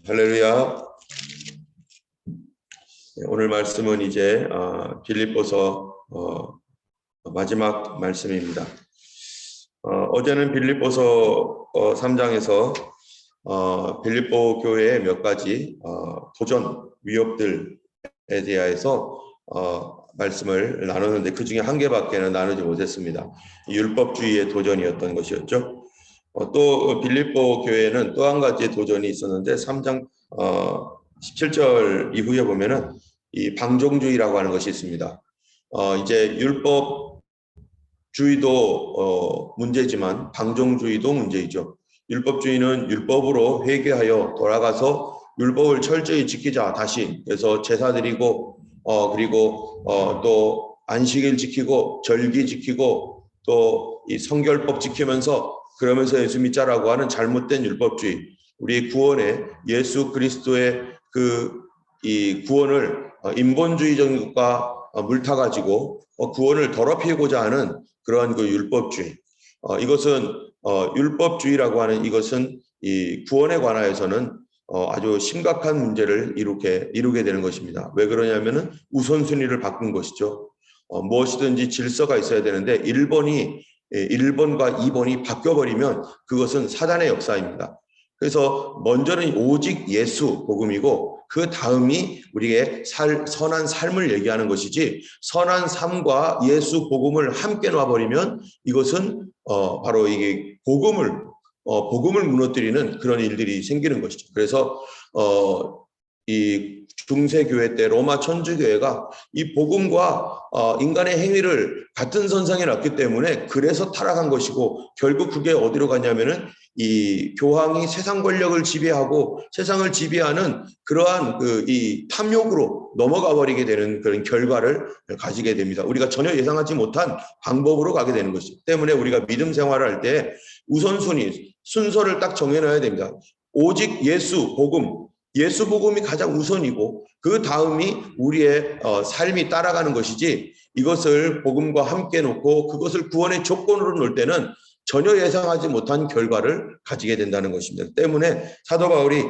할렐루야. 오늘 말씀은 이제 빌립보서 마지막 말씀입니다. 어제는 빌립보서 3장에서 빌립보 교회의 몇 가지 도전 위협들에 대하여서 말씀을 나누는데 그 중에 한 개밖에는 나누지 못했습니다. 율법주의의 도전이었던 것이었죠. 또 빌립보 교회는 또 한 가지 도전이 있었는데 3장 17절 이후에 보면은 이 방종주의라고 하는 것이 있습니다. 이제 율법주의도 문제지만 방종주의도 문제이죠. 율법주의는 율법으로 회개하여 돌아가서 율법을 철저히 지키자 다시. 그래서 제사 드리고 그리고 또 안식일 지키고 절기 지키고 또 이 성결법 지키면서 그러면서 예수 믿자라고 하는 잘못된 율법주의. 우리 구원에 예수 그리스도의 이 구원을 인본주의적인 것과 물타가지고 구원을 더럽히고자 하는 그러한 그 율법주의. 이것은 율법주의라고 하는 이것은 이 구원에 관하여서는 아주 심각한 문제를 이루게 되는 것입니다. 왜 그러냐면은 우선순위를 바꾼 것이죠. 무엇이든지 질서가 있어야 되는데 1번과 2번이 바뀌어버리면 그것은 사단의 역사입니다. 그래서 먼저는 오직 예수 복음이고 그 다음이 우리의 선한 삶을 얘기하는 것이지 선한 삶과 예수 복음을 함께 놔버리면 이것은 바로 이게 복음을 무너뜨리는 그런 일들이 생기는 것이죠. 그래서 이 중세교회 때 로마 천주교회가 이 복음과 인간의 행위를 같은 선상에 놨기 때문에 그래서 타락한 것이고 결국 그게 어디로 갔냐면은 이 교황이 세상 권력을 지배하고 세상을 지배하는 그러한 이 탐욕으로 넘어가 버리게 되는 그런 결과를 가지게 됩니다. 우리가 전혀 예상하지 못한 방법으로 가게 되는 것이기 때문에 우리가 믿음 생활을 할 때 우선순위, 순서를 딱 정해놔야 됩니다. 오직 예수 복음이 가장 우선이고 그 다음이 우리의 삶이 따라가는 것이지 이것을 복음과 함께 놓고 그것을 구원의 조건으로 놓을 때는 전혀 예상하지 못한 결과를 가지게 된다는 것입니다. 때문에 사도 바울이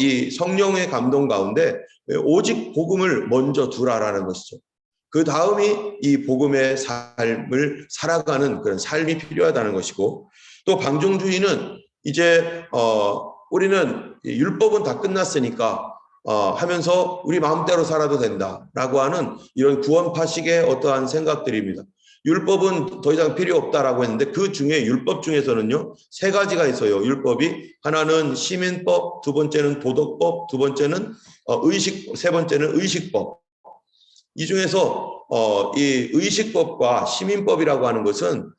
이 성령의 감동 가운데 오직 복음을 먼저 두라라는 것이죠. 그 다음이 이 복음의 삶을 살아가는 그런 삶이 필요하다는 것이고 또 방종주의는 이제 우리는 율법은 다 끝났으니까 하면서 우리 마음대로 살아도 된다라고 하는 이런 구원파식의 어떠한 생각들입니다. 율법은 더 이상 필요 없다라고 했는데 그 중에 율법 중에서는요 3가지가 있어요. 율법이 하나는 시민법, 두 번째는 도덕법, 두 번째는 세 번째는 의식법. 이 중에서 이 의식법과 시민법이라고 하는 것은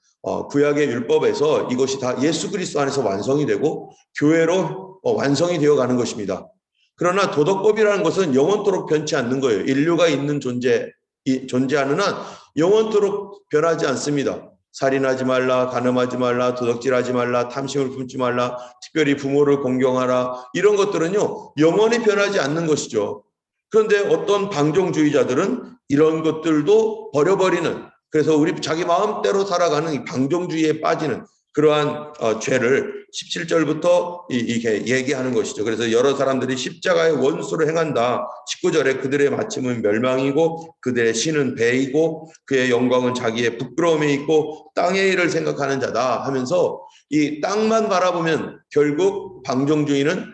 구약의 율법에서 이것이 다 예수 그리스도 안에서 완성이 되고 교회로 완성이 되어가는 것입니다. 그러나 도덕법이라는 것은 영원토록 변치 않는 거예요. 인류가 있는 존재하는 한 영원토록 변하지 않습니다. 살인하지 말라, 간음하지 말라, 도둑질하지 말라, 탐심을 품지 말라, 특별히 부모를 공경하라. 이런 것들은요 영원히 변하지 않는 것이죠. 그런데 어떤 방종주의자들은 이런 것들도 버려버리는, 그래서 우리 자기 마음대로 살아가는 이 방종주의에 빠지는 그러한 죄를 17절부터 이렇게 얘기하는 것이죠. 그래서 여러 사람들이 십자가의 원수를 행한다. 19절에 그들의 마침은 멸망이고 그들의 신은 배이고 그의 영광은 자기의 부끄러움에 있고 땅의 일을 생각하는 자다 하면서 이 땅만 바라보면 결국 방종주의는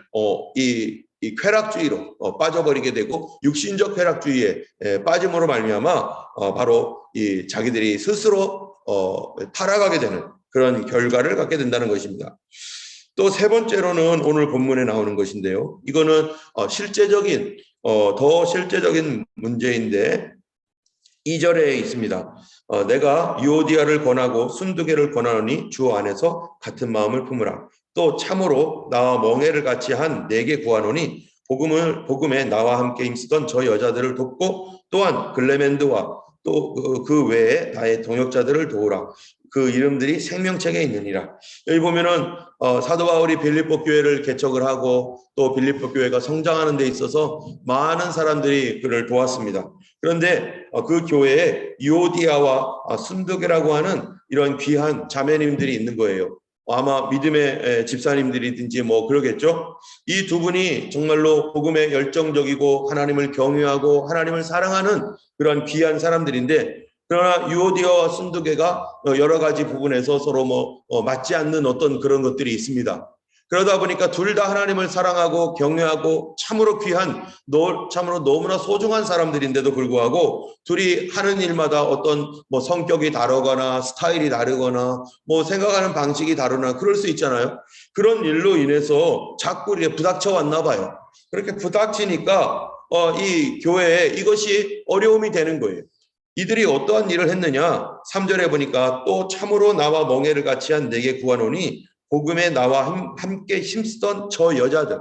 이 쾌락주의로 빠져버리게 되고 육신적 쾌락주의에 빠짐으로 말미암아 바로 이 자기들이 스스로 타락하게 되는 그런 결과를 갖게 된다는 것입니다. 또 3번째로는 오늘 본문에 나오는 것인데요. 이거는 더 실제적인 문제인데 2절에 있습니다. 내가 유오디아를 권하고 순두개를 권하노니 주 안에서 같은 마음을 품으라. 또 참으로 나와 멍에를 같이 한 내게 구하노니 복음에 나와 함께 힘쓰던 저 여자들을 돕고 또한 글레멘드와 또 그 외에 나의 동역자들을 도우라. 그 이름들이 생명책에 있느니라. 여기 보면은 사도 바울이 빌립보 교회를 개척을 하고 또 빌립보 교회가 성장하는 데 있어서 많은 사람들이 그를 도왔습니다. 그런데 그 교회에 유오디아와 순두개라고 하는 이런 귀한 자매님들이 있는 거예요. 아마 믿음의 집사님들이든지 뭐 그러겠죠. 이 두 분이 정말로 복음에 열정적이고 하나님을 경외하고 하나님을 사랑하는 그런 귀한 사람들인데, 그러나 유오디아와 순두계가 여러 가지 부분에서 서로 맞지 않는 어떤 그런 것들이 있습니다. 그러다 보니까 둘 다 하나님을 사랑하고 경외하고 참으로 귀한, 참으로 너무나 소중한 사람들인데도 불구하고 둘이 하는 일마다 어떤 성격이 다르거나 스타일이 다르거나 생각하는 방식이 다르나 그럴 수 있잖아요. 그런 일로 인해서 자꾸 이렇게 부닥쳐 왔나 봐요. 그렇게 부닥치니까 이 교회에 이것이 어려움이 되는 거예요. 이들이 어떠한 일을 했느냐? 3절에 보니까 또 참으로 나와 멍에를 같이 한 내게 구하노니 복음에 나와 함께 힘쓰던 저 여자들,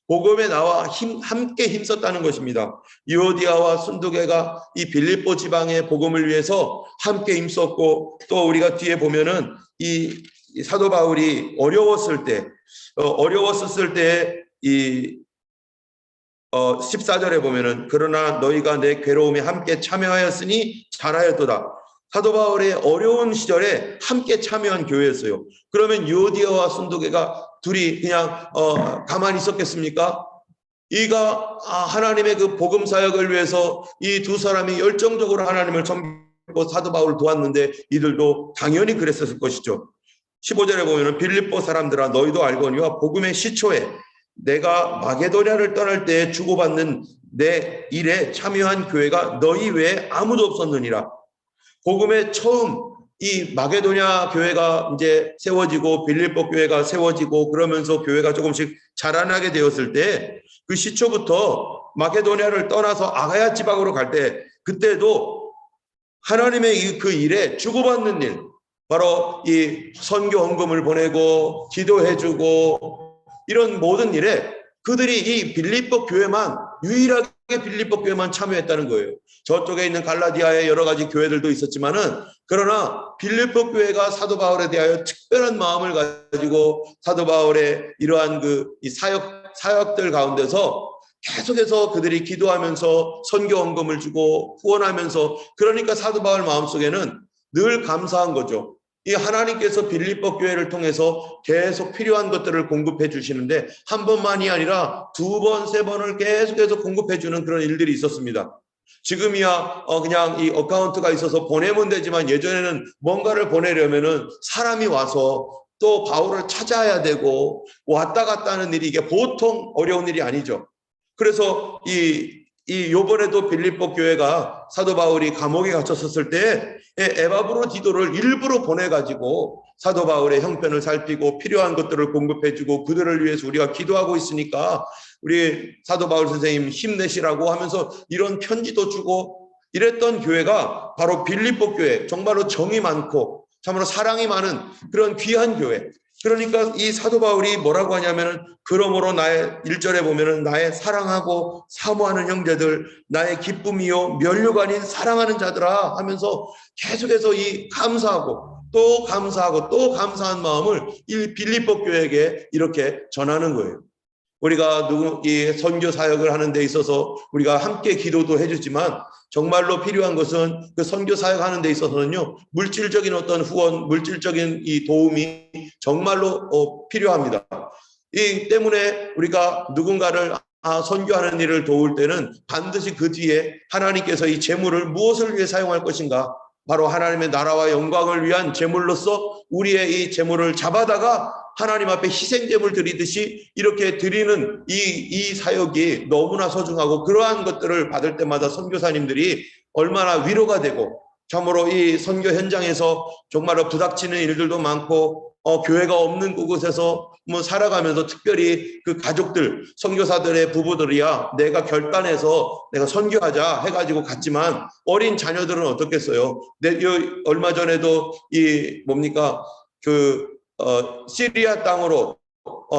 복음에 나와 함께 힘썼다는 것입니다. 유오디아와 순두계가 이 빌립보 지방의 복음을 위해서 함께 힘썼고, 또 우리가 뒤에 보면은 이 사도 바울이 어려웠을 때 이 14절에 보면은 그러나 너희가 내 괴로움에 함께 참여하였으니 잘하였도다. 사도 바울의 어려운 시절에 함께 참여한 교회였어요. 그러면 유오디아와 순두계가 둘이 그냥 가만히 있었겠습니까? 이가 하나님의 그 복음 사역을 위해서 이 두 사람이 열정적으로 하나님을 섬기고 사도 바울을 도왔는데 이들도 당연히 그랬었을 것이죠. 15절에 보면은 빌립보 사람들아 너희도 알거니와 복음의 시초에 내가 마게도냐를 떠날 때 주고받는 내 일에 참여한 교회가 너희 외에 아무도 없었느니라. 복음의 처음 이 마게도냐 교회가 이제 세워지고 빌립보 교회가 세워지고 그러면서 교회가 조금씩 자라나게 되었을 때 그 시초부터 마게도냐를 떠나서 아가야 지방으로 갈 때 그때도 하나님의 그 일에 주고받는 일, 바로 이 선교 헌금을 보내고 기도해주고 이런 모든 일에 그들이 이 빌립보 교회만 유일하게 빌립보 교회만 참여했다는 거예요. 저쪽에 있는 갈라디아의 여러 가지 교회들도 있었지만은 그러나 빌립보 교회가 사도 바울에 대하여 특별한 마음을 가지고 사도 바울의 이러한 이 사역들 가운데서 계속해서 그들이 기도하면서 선교 헌금을 주고 후원하면서, 그러니까 사도 바울 마음속에는 늘 감사한 거죠. 이 하나님께서 빌립보 교회를 통해서 계속 필요한 것들을 공급해 주시는데 한 번만이 아니라 두 번, 세 번을 계속해서 공급해 주는 그런 일들이 있었습니다. 지금이야 그냥 이 어카운트가 있어서 보내면 되지만 예전에는 뭔가를 보내려면은 사람이 와서 또 바울을 찾아야 되고 왔다 갔다 하는 일이 이게 보통 어려운 일이 아니죠. 그래서 요번에도 빌립보 교회가 사도 바울이 감옥에 갇혔었을 때 에바브로디도를 일부러 보내가지고 사도 바울의 형편을 살피고 필요한 것들을 공급해주고 그들을 위해서 우리가 기도하고 있으니까 우리 사도 바울 선생님 힘내시라고 하면서 이런 편지도 주고 이랬던 교회가 바로 빌립보 교회, 정말로 정이 많고 참으로 사랑이 많은 그런 귀한 교회. 그러니까 이 사도 바울이 뭐라고 하냐면은 그러므로 나의 1절에 보면은 나의 사랑하고 사모하는 형제들, 나의 기쁨이요 면류가 아닌 사랑하는 자들아 하면서 계속해서 이 감사하고 또 감사하고 또 감사한 마음을 이 빌립보 교회에게 이렇게 전하는 거예요. 우리가 이 선교 사역을 하는 데 있어서 우리가 함께 기도도 해주지만 정말로 필요한 것은 그 선교 사역하는 데 있어서는요, 물질적인 어떤 후원, 물질적인 이 도움이 정말로 필요합니다. 이 때문에 우리가 누군가를 선교하는 일을 도울 때는 반드시 그 뒤에 하나님께서 이 재물을 무엇을 위해 사용할 것인가, 바로 하나님의 나라와 영광을 위한 재물로서 우리의 이 재물을 잡아다가 하나님 앞에 희생제물 드리듯이 이렇게 드리는 이 사역이 너무나 소중하고, 그러한 것들을 받을 때마다 선교사님들이 얼마나 위로가 되고, 참으로 이 선교 현장에서 정말로 부닥치는 일들도 많고 교회가 없는 그곳에서 살아가면서 특별히 그 가족들, 선교사들의 부부들이야 내가 결단해서 내가 선교하자 해가지고 갔지만 어린 자녀들은 어떻겠어요? 얼마 전에도 시리아 땅으로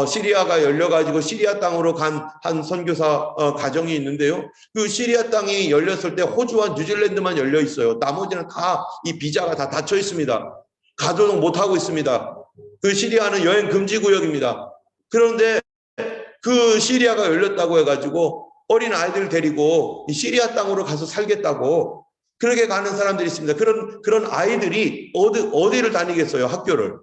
시리아가 열려가지고 시리아 땅으로 간 한 선교사 가정이 있는데요. 그 시리아 땅이 열렸을 때 호주와 뉴질랜드만 열려 있어요. 나머지는 다 이 비자가 다 닫혀 있습니다. 가도록 못하고 있습니다. 그 시리아는 여행 금지 구역입니다. 그런데 그 시리아가 열렸다고 해가지고 어린 아이들 데리고 이 시리아 땅으로 가서 살겠다고 그렇게 가는 사람들이 있습니다. 그런 아이들이 어디를 다니겠어요? 학교를.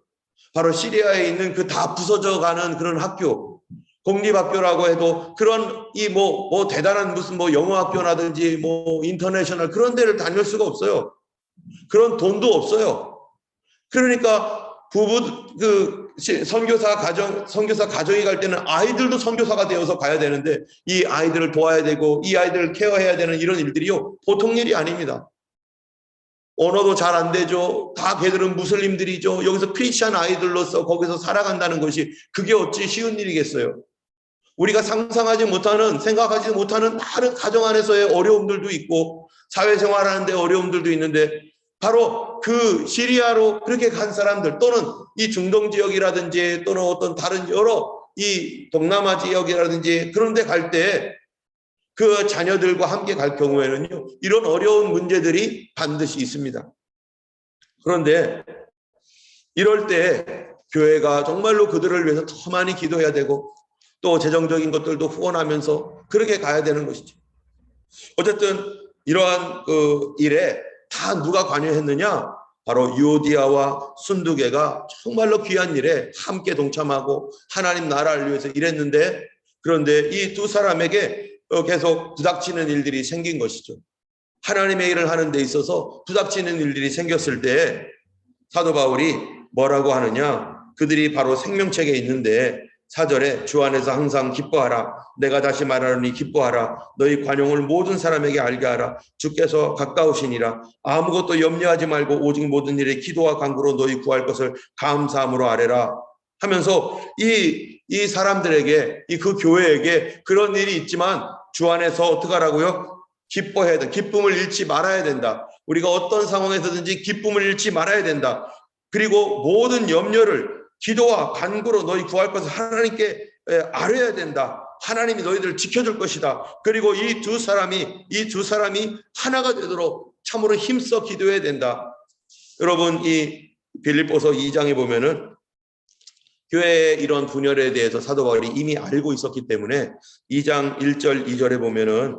바로 시리아에 있는 그 다 부서져 가는 그런 학교, 공립학교라고 해도 그런 뭐 대단한 무슨 뭐 영어학교라든지 뭐 인터내셔널 그런 데를 다닐 수가 없어요. 그런 돈도 없어요. 그러니까 선교사 가정이 갈 때는 아이들도 선교사가 되어서 가야 되는데 이 아이들을 도와야 되고 이 아이들을 케어해야 되는 이런 일들이요. 보통 일이 아닙니다. 언어도 잘 안 되죠. 다 걔들은 무슬림들이죠. 여기서 크리스찬 아이들로서 거기서 살아간다는 것이 그게 어찌 쉬운 일이겠어요. 우리가 상상하지 못하는, 생각하지 못하는 다른 가정 안에서의 어려움들도 있고 사회생활하는데 어려움들도 있는데 바로 그 시리아로 그렇게 간 사람들 또는 이 중동 지역이라든지 또는 어떤 다른 여러 이 동남아 지역이라든지 그런 데 갈 때 그 자녀들과 함께 갈 경우에는요, 이런 어려운 문제들이 반드시 있습니다. 그런데 이럴 때 교회가 정말로 그들을 위해서 더 많이 기도해야 되고 또 재정적인 것들도 후원하면서 그렇게 가야 되는 것이죠. 어쨌든 이러한 그 일에 다 누가 관여했느냐? 바로 유오디아와 순두개가 정말로 귀한 일에 함께 동참하고 하나님 나라를 위해서 일했는데 그런데 이 두 사람에게 계속 부닥치는 일들이 생긴 것이죠. 하나님의 일을 하는 데 있어서 부닥치는 일들이 생겼을 때 사도 바울이 뭐라고 하느냐? 그들이 바로 생명책에 있는데 4절에 주 안에서 항상 기뻐하라. 내가 다시 말하노니 기뻐하라. 너희 관용을 모든 사람에게 알게 하라. 주께서 가까우시니라. 아무것도 염려하지 말고 오직 모든 일에 기도와 간구로 너희 구할 것을 감사함으로 아뢰라. 하면서 이 사람들에게 그 교회에게 그런 일이 있지만 주 안에서 어떻게 하라고요? 기뻐해야 돼. 기쁨을 잃지 말아야 된다. 우리가 어떤 상황에서든지 기쁨을 잃지 말아야 된다. 그리고 모든 염려를 기도와 간구로 너희 구할 것을 하나님께 아뢰야 된다. 하나님이 너희들을 지켜줄 것이다. 그리고 이 두 사람이 하나가 되도록 참으로 힘써 기도해야 된다. 여러분 이 빌립보서 2장에 보면은 교회의 이런 분열에 대해서 사도 바울이 이미 알고 있었기 때문에 2장 1절 2절에 보면은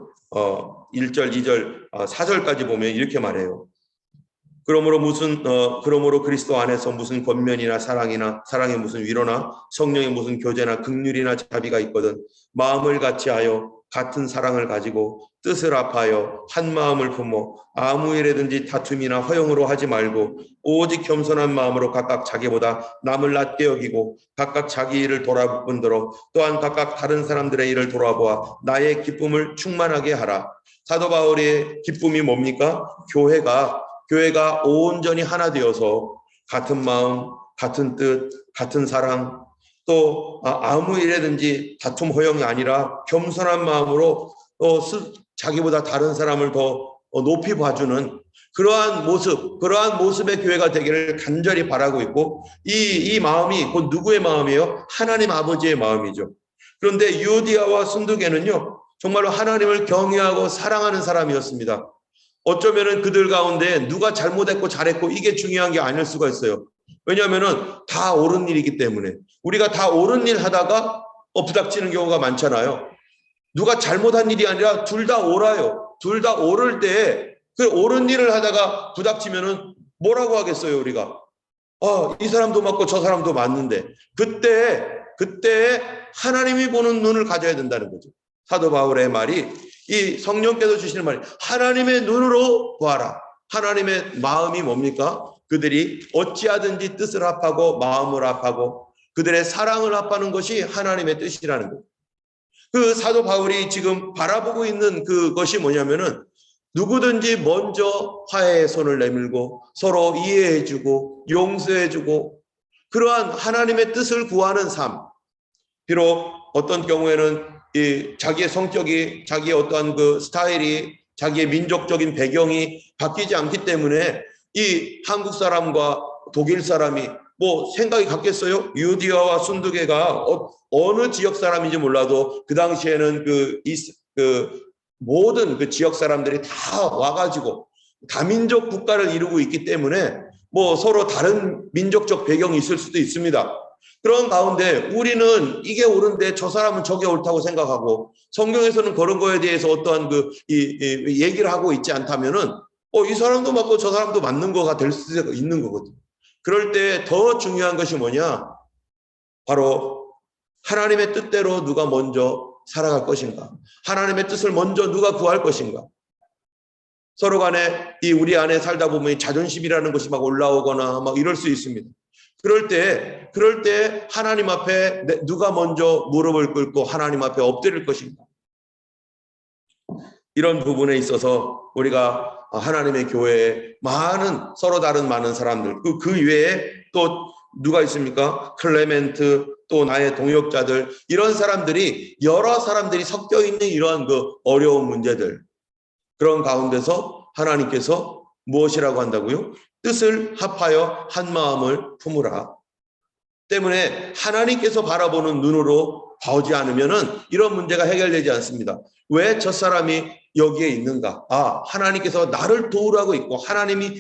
1절 2절 4절까지 보면 이렇게 말해요. 그러므로 그리스도 안에서 무슨 권면이나 사랑이나 사랑의 무슨 위로나 성령의 무슨 교제나 긍휼이나 자비가 있거든 마음을 같이하여 같은 사랑을 가지고 뜻을 합하여 한 마음을 품어 아무 일에든지 다툼이나 허용으로 하지 말고 오직 겸손한 마음으로 각각 자기보다 남을 낮게 여기고 각각 자기 일을 돌아본대로 또한 각각 다른 사람들의 일을 돌아보아 나의 기쁨을 충만하게 하라. 사도 바울의 기쁨이 뭡니까? 교회가 온전히 하나 되어서 같은 마음, 같은 뜻, 같은 사랑, 또 아무 일에든지 다툼 허용이 아니라 겸손한 마음으로 자기보다 다른 사람을 더 높이 봐주는 그러한 모습의 교회가 되기를 간절히 바라고 있고 이 마음이 곧 누구의 마음이에요? 하나님 아버지의 마음이죠. 그런데 유오디아와 순두개는요 정말로 하나님을 경외하고 사랑하는 사람이었습니다. 어쩌면은 그들 가운데 누가 잘못했고 잘했고 이게 중요한 게 아닐 수가 있어요. 왜냐하면은 다 옳은 일이기 때문에 우리가 다 옳은 일 하다가 부닥치는 경우가 많잖아요. 누가 잘못한 일이 아니라 둘 다 옳아요. 둘 다 옳을 때 그 옳은 일을 하다가 부닥치면은 뭐라고 하겠어요 우리가? 이 사람도 맞고 저 사람도 맞는데 그때 하나님이 보는 눈을 가져야 된다는 거죠. 사도 바울의 말이 이 성령께서 주시는 말이 하나님의 눈으로 보아라. 하나님의 마음이 뭡니까? 그들이 어찌하든지 뜻을 합하고 마음을 합하고 그들의 사랑을 합하는 것이 하나님의 뜻이라는 거예요. 그 사도 바울이 지금 바라보고 있는 그것이 뭐냐면은 누구든지 먼저 화해의 손을 내밀고 서로 이해해주고 용서해주고 그러한 하나님의 뜻을 구하는 삶. 비록 어떤 경우에는 자기의 성격이 자기의 어떠한 그 스타일이 자기의 민족적인 배경이 바뀌지 않기 때문에 이 한국 사람과 독일 사람이 뭐 생각이 같겠어요? 유디아와 순두개가 어느 지역 사람인지 몰라도 그 당시에는 모든 그 지역 사람들이 다 와가지고 다민족 국가를 이루고 있기 때문에 뭐 서로 다른 민족적 배경이 있을 수도 있습니다. 그런 가운데 우리는 이게 옳은데 저 사람은 저게 옳다고 생각하고 성경에서는 그런 거에 대해서 어떠한 얘기를 하고 있지 않다면은 이 사람도 맞고 저 사람도 맞는 거가 될 수도 있는 거거든요. 그럴 때 더 중요한 것이 뭐냐? 바로 하나님의 뜻대로 누가 먼저 살아갈 것인가? 하나님의 뜻을 먼저 누가 구할 것인가? 서로 간에 우리 안에 살다 보면 자존심이라는 것이 막 올라오거나 막 이럴 수 있습니다. 그럴 때 하나님 앞에 누가 먼저 무릎을 꿇고 하나님 앞에 엎드릴 것인가? 이런 부분에 있어서 우리가 하나님의 교회에 서로 다른 많은 사람들, 그 외에 또 누가 있습니까? 클레멘트, 또 나의 동역자들, 이런 사람들이, 여러 사람들이 섞여 있는 이러한 그 어려운 문제들, 그런 가운데서 하나님께서 무엇이라고 한다고요? 뜻을 합하여 한 마음을 품으라. 때문에 하나님께서 바라보는 눈으로 보지 않으면은 이런 문제가 해결되지 않습니다. 왜 저 사람이 여기에 있는가? 하나님께서 나를 도우라고 있고 하나님의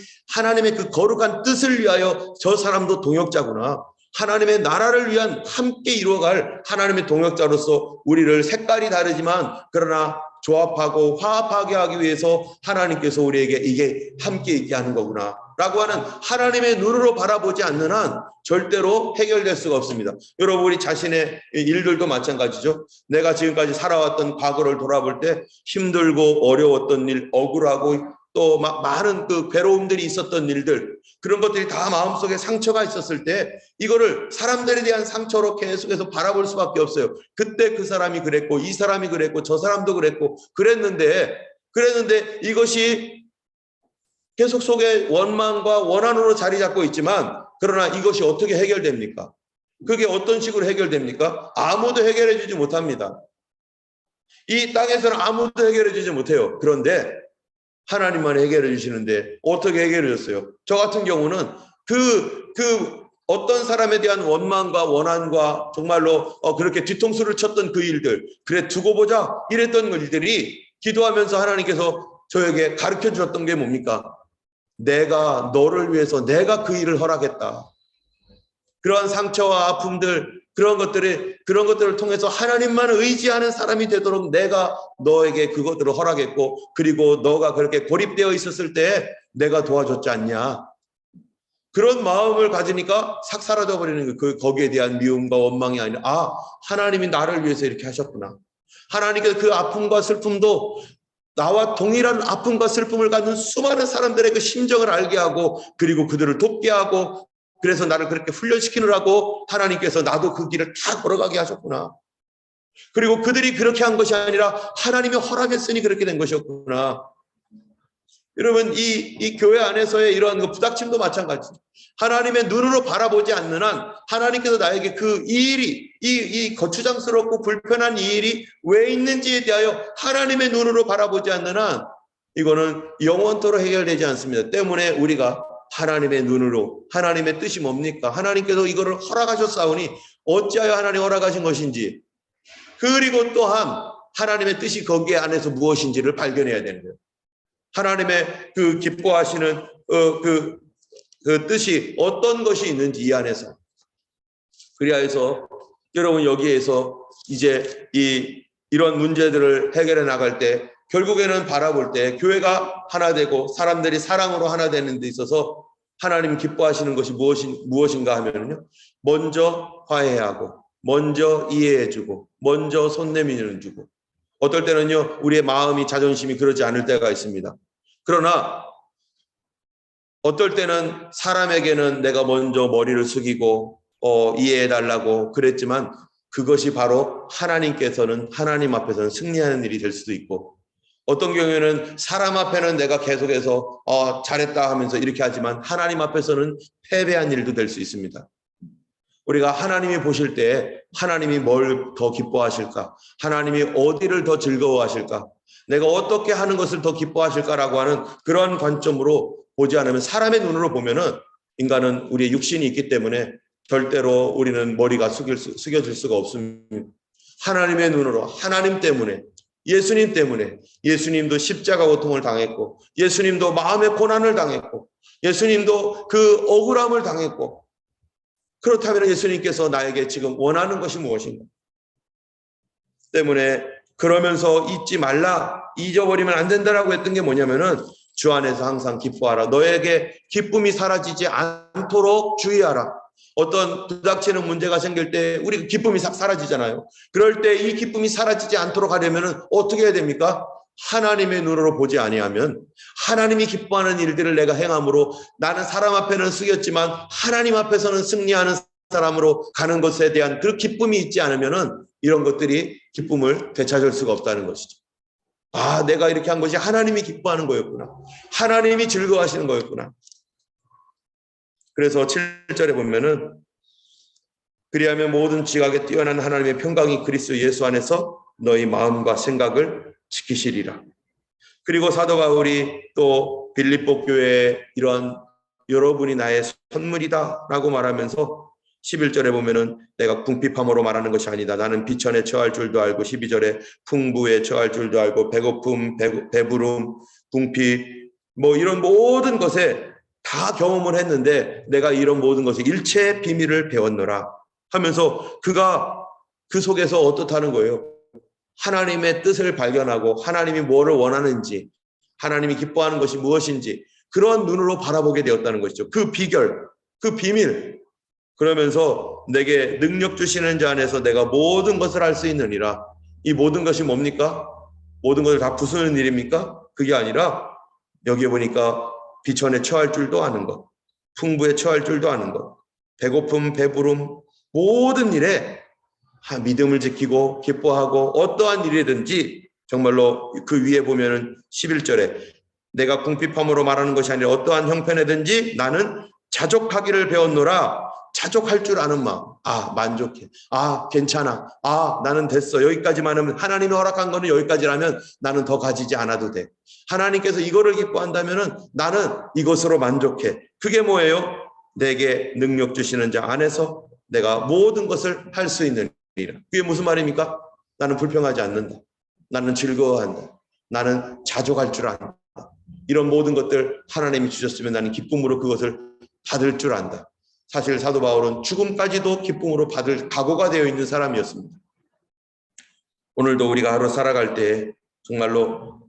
그 거룩한 뜻을 위하여 저 사람도 동역자구나. 하나님의 나라를 위한 함께 이루어갈 하나님의 동역자로서 우리를 색깔이 다르지만 그러나 조합하고 화합하게 하기 위해서 하나님께서 우리에게 이게 함께 있게 하는 거구나 라고 하는 하나님의 눈으로 바라보지 않는 한 절대로 해결될 수가 없습니다. 여러분, 우리 자신의 일들도 마찬가지죠. 내가 지금까지 살아왔던 과거를 돌아볼 때 힘들고 어려웠던 일, 억울하고 또 많은 그 괴로움들이 있었던 일들, 그런 것들이 다 마음속에 상처가 있었을 때 이거를 사람들에 대한 상처로 계속해서 바라볼 수밖에 없어요. 그때 그 사람이 그랬고 이 사람이 그랬고 저 사람도 그랬는데 이것이 계속 속에 원망과 원한으로 자리 잡고 있지만, 그러나 이것이 어떻게 해결됩니까? 그게 어떤 식으로 해결됩니까? 아무도 해결해 주지 못합니다. 이 땅에서는 아무도 해결해 주지 못해요. 그런데 하나님만 해결해 주시는데 어떻게 해결해 줬어요? 저 같은 경우는 그 어떤 사람에 대한 원망과 원한과 정말로 그렇게 뒤통수를 쳤던 그 일들, 그래 두고 보자 이랬던 일들이 기도하면서 하나님께서 저에게 가르쳐 주셨던 게 뭡니까? 내가 너를 위해서 내가 그 일을 허락했다. 그러한 상처와 아픔들, 그런 것들을 통해서 하나님만 의지하는 사람이 되도록 내가 너에게 그것들을 허락했고, 그리고 너가 그렇게 고립되어 있었을 때 내가 도와줬지 않냐. 그런 마음을 가지니까 싹 사라져 버리는 거기에 대한 미움과 원망이 아니라 하나님이 나를 위해서 이렇게 하셨구나. 하나님께서 그 아픔과 슬픔도 나와 동일한 아픔과 슬픔을 갖는 수많은 사람들의 그 심정을 알게 하고, 그리고 그들을 돕게 하고, 그래서 나를 그렇게 훈련시키느라고 하나님께서 나도 그 길을 다 걸어가게 하셨구나. 그리고 그들이 그렇게 한 것이 아니라 하나님이 허락했으니 그렇게 된 것이었구나. 여러분, 이 교회 안에서의 이러한 그 부닥침도 마찬가지. 하나님의 눈으로 바라보지 않는 한 하나님께서 나에게 이 일이, 이 거추장스럽고 불편한 이 일이 왜 있는지에 대하여 하나님의 눈으로 바라보지 않는 한 이거는 영원토록 해결되지 않습니다. 때문에 우리가 하나님의 눈으로, 하나님의 뜻이 뭡니까? 하나님께서 이거를 허락하셨사오니 어찌하여 하나님 허락하신 것인지, 그리고 또한 하나님의 뜻이 거기에 안에서 무엇인지를 발견해야 되는 거예요. 하나님의 그 기뻐하시는 그 뜻이 어떤 것이 있는지 이 안에서. 그리하여서 여러분, 여기에서 이제 이런 문제들을 해결해 나갈 때 결국에는 바라볼 때 교회가 하나 되고 사람들이 사랑으로 하나 되는 데 있어서 하나님 기뻐하시는 것이 무엇인가 하면요, 먼저 화해하고, 먼저 이해해주고, 먼저 손 내밀어주고, 어떨 때는요 우리의 마음이 자존심이 그러지 않을 때가 있습니다. 그러나 어떨 때는 사람에게는 내가 먼저 머리를 숙이고 이해해달라고 그랬지만 그것이 바로 하나님께서는, 하나님 앞에서는 승리하는 일이 될 수도 있고, 어떤 경우에는 사람 앞에는 내가 계속해서 잘했다 하면서 이렇게 하지만 하나님 앞에서는 패배한 일도 될 수 있습니다. 우리가 하나님이 보실 때 하나님이 뭘 더 기뻐하실까? 하나님이 어디를 더 즐거워하실까? 내가 어떻게 하는 것을 더 기뻐하실까라고 하는 그런 관점으로 보지 않으면, 사람의 눈으로 보면은 인간은 우리의 육신이 있기 때문에 절대로 우리는 머리가 숙여질 수가 없습니다. 하나님의 눈으로, 하나님 때문에, 예수님 때문에, 예수님도 십자가 고통을 당했고, 예수님도 마음의 고난을 당했고, 예수님도 그 억울함을 당했고, 그렇다면 예수님께서 나에게 지금 원하는 것이 무엇인가? 때문에 그러면서 잊지 말라, 잊어버리면 안 된다라고 했던 게 뭐냐면은 주 안에서 항상 기뻐하라. 너에게 기쁨이 사라지지 않도록 주의하라. 어떤 부닥치는 문제가 생길 때 우리 기쁨이 싹 사라지잖아요. 그럴 때 이 기쁨이 사라지지 않도록 하려면 어떻게 해야 됩니까? 하나님의 눈으로 보지 아니하면 하나님이 기뻐하는 일들을 내가 행함으로 나는 사람 앞에는 숙였지만 하나님 앞에서는 승리하는 사람으로 가는 것에 대한 그 기쁨이 있지 않으면은 이런 것들이 기쁨을 되찾을 수가 없다는 것이죠. 아, 내가 이렇게 한 것이 하나님이 기뻐하는 거였구나. 하나님이 즐거워하시는 거였구나. 그래서 7절에 보면은 그리하면 모든 지각에 뛰어난 하나님의 평강이 그리스도 예수 안에서 너희 마음과 생각을 지키시리라. 그리고 사도 바울이 또 빌립보 교회에 이런 여러분이 나의 선물이다 라고 말하면서 11절에 보면은 내가 궁핍함으로 말하는 것이 아니다. 나는 비천에 처할 줄도 알고 12절에 풍부에 처할 줄도 알고 배고픔, 배부름, 궁핍 뭐 이런 모든 것에 다 경험을 했는데 내가 이런 모든 것에 일체의 비밀을 배웠노라 하면서 그가 그 속에서 어떻다는 거예요. 하나님의 뜻을 발견하고 하나님이 뭐를 원하는지 하나님이 기뻐하는 것이 무엇인지 그런 눈으로 바라보게 되었다는 것이죠. 그 비결, 그 비밀 그러면서 내게 능력 주시는 자 안에서 내가 모든 것을 할 수 있느니라. 이 모든 것이 뭡니까? 모든 것을 다 부수는 일입니까? 그게 아니라 여기에 보니까 비천에 처할 줄도 아는 것, 풍부에 처할 줄도 아는 것, 배고픔, 배부름 모든 일에 믿음을 지키고 기뻐하고 어떠한 일이든지 정말로 그 위에 보면은 11절에 내가 궁핍함으로 말하는 것이 아니라 어떠한 형편에든지 나는 자족하기를 배웠노라. 자족할 줄 아는 마음. 아, 만족해. 아, 괜찮아. 아, 나는 됐어. 여기까지만 하면 하나님이 허락한 거는 여기까지라면 나는 더 가지지 않아도 돼. 하나님께서 이거를 기뻐한다면은 나는 이것으로 만족해. 그게 뭐예요? 내게 능력 주시는 자 안에서 내가 모든 것을 할 수 있는 일이라. 그게 무슨 말입니까? 나는 불평하지 않는다. 나는 즐거워한다. 나는 자족할 줄 안다. 이런 모든 것들 하나님이 주셨으면 나는 기쁨으로 그것을 받을 줄 안다. 사실 사도 바울은 죽음까지도 기쁨으로 받을 각오가 되어 있는 사람이었습니다. 오늘도 우리가 하루 살아갈 때 정말로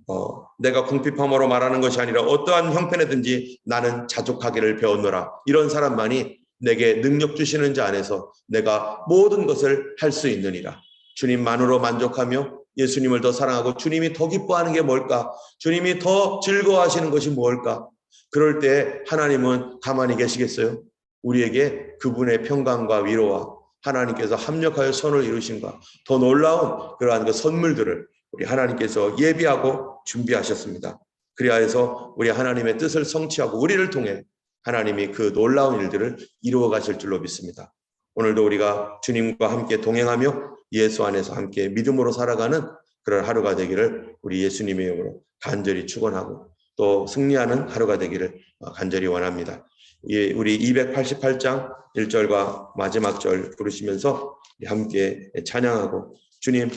내가 궁핍함으로 말하는 것이 아니라 어떠한 형편에든지 나는 자족하기를 배웠노라. 이런 사람만이 내게 능력 주시는 자 안에서 내가 모든 것을 할 수 있느니라. 주님만으로 만족하며 예수님을 더 사랑하고 주님이 더 기뻐하는 게 뭘까? 주님이 더 즐거워하시는 것이 뭘까? 그럴 때 하나님은 가만히 계시겠어요? 우리에게 그분의 평강과 위로와 하나님께서 합력하여 선을 이루신가 더 놀라운 그러한 그 선물들을 우리 하나님께서 예비하고 준비하셨습니다. 그리하여서 우리 하나님의 뜻을 성취하고 우리를 통해 하나님이 그 놀라운 일들을 이루어 가실 줄로 믿습니다. 오늘도 우리가 주님과 함께 동행하며 예수 안에서 함께 믿음으로 살아가는 그런 하루가 되기를 우리 예수님의 이름으로 간절히 축원하고 또 승리하는 하루가 되기를 간절히 원합니다. 우리 288장 1절과 마지막 절 부르시면서 함께 찬양하고 주님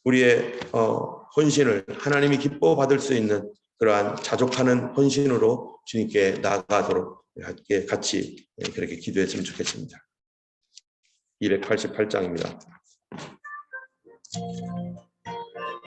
우리의 헌신을 하나님이 기뻐 받을 수 있는 그러한 자족하는 헌신으로 주님께 나아가도록 같이 그렇게 기도했으면 좋겠습니다. 288장입니다.